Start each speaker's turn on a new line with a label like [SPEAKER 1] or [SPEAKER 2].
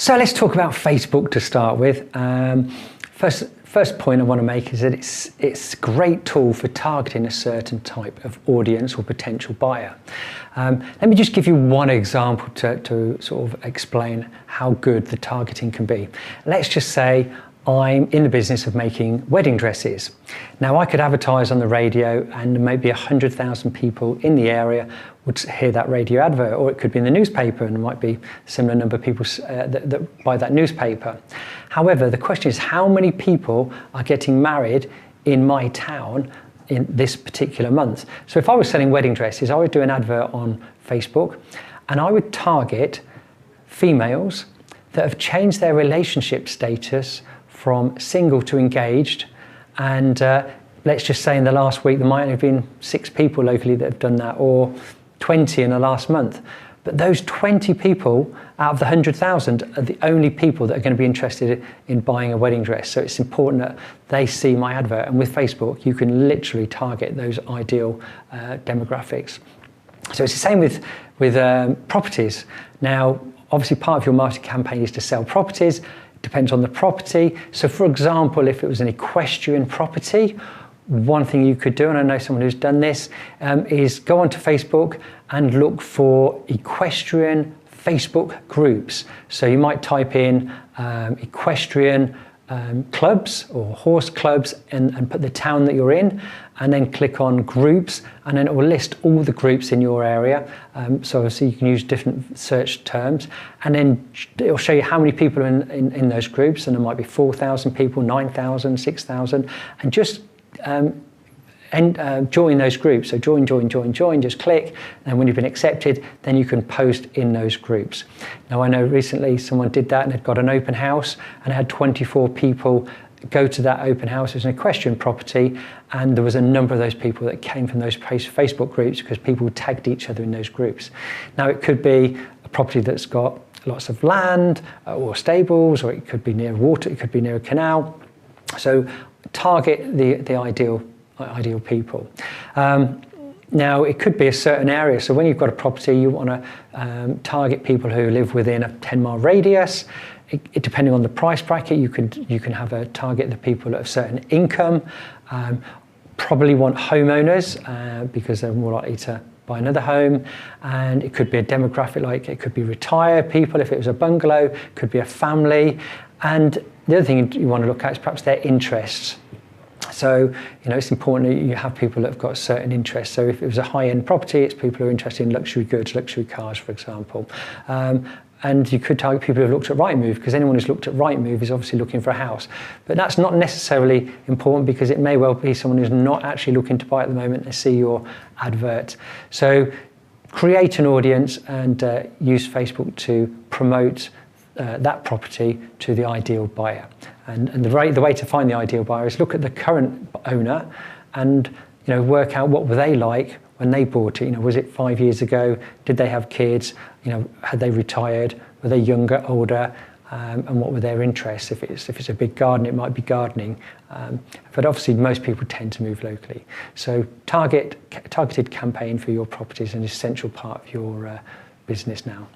[SPEAKER 1] So let's talk about Facebook to start with. First point I want to make is that it's a great tool for targeting a certain type of audience or potential buyer. Let me just give you one example to sort of explain how good the targeting can be. Let's just say I'm in the business of making wedding dresses. Now I could advertise on the radio and maybe 100,000 people in the area would hear that radio advert, or it could be in the newspaper and there might be a similar number of people that buy that newspaper. However, the question is how many people are getting married in my town in this particular month? So if I was selling wedding dresses, I would do an advert on Facebook and I would target females that have changed their relationship status from single to engaged, and let's just say in the last week there might have been 6 people locally that have done that, or 20 in the last month. But those 20 people out of the 100,000 are the only people that are going to be interested in buying a wedding dress. So it's important that they see my advert, and with Facebook you can literally target those ideal demographics. So it's the same with properties. Now obviously part of your marketing campaign is to sell properties. Depends on the property. So for example, if it was an equestrian property, one thing you could do, and I know someone who's done this, is go onto Facebook and look for equestrian Facebook groups. So you might type in equestrian clubs or horse clubs and put the town that you're in, and then click on groups, and then it will list all the groups in your area. So obviously you can use different search terms, and then it'll show you how many people are in those groups, and there might be 4,000 people, 9,000, 6,000, and just join those groups. So join, just click, and when you've been accepted, then you can post in those groups. Now I know recently someone did that and had got an open house and had 24 people go to that open house. It was an equestrian property, and there was a number of those people that came from those Facebook groups because people tagged each other in those groups. Now it could be a property that's got lots of land or stables, or it could be near water, it could be near a canal. So target the ideal people. Now it could be a certain area. So when you've got a property, you want to target people who live within a 10-mile radius. Depending on the price bracket, you can have a target the people at a certain income. Probably want homeowners because they're more likely to buy another home, and it could be a demographic, like it could be retired people if it was a bungalow, it could be a family, and the other thing you want to look at is perhaps their interests. So, it's important that you have people that have got certain interests. So if it was a high-end property, it's people who are interested in luxury goods, luxury cars, for example. And you could target people who have looked at Rightmove, because anyone who's looked at Rightmove is obviously looking for a house. But that's not necessarily important, because it may well be someone who's not actually looking to buy at the moment and see your advert. So create an audience and use Facebook to promote that property to the ideal buyer. And the way to find the ideal buyer is look at the current owner and work out what were they like when they bought it. Was it 5 years ago? Did they have kids? Had they retired? Were they younger, older? And what were their interests? If it's a big garden, it might be gardening. But obviously most people tend to move locally. So targeted campaign for your property is an essential part of your business now.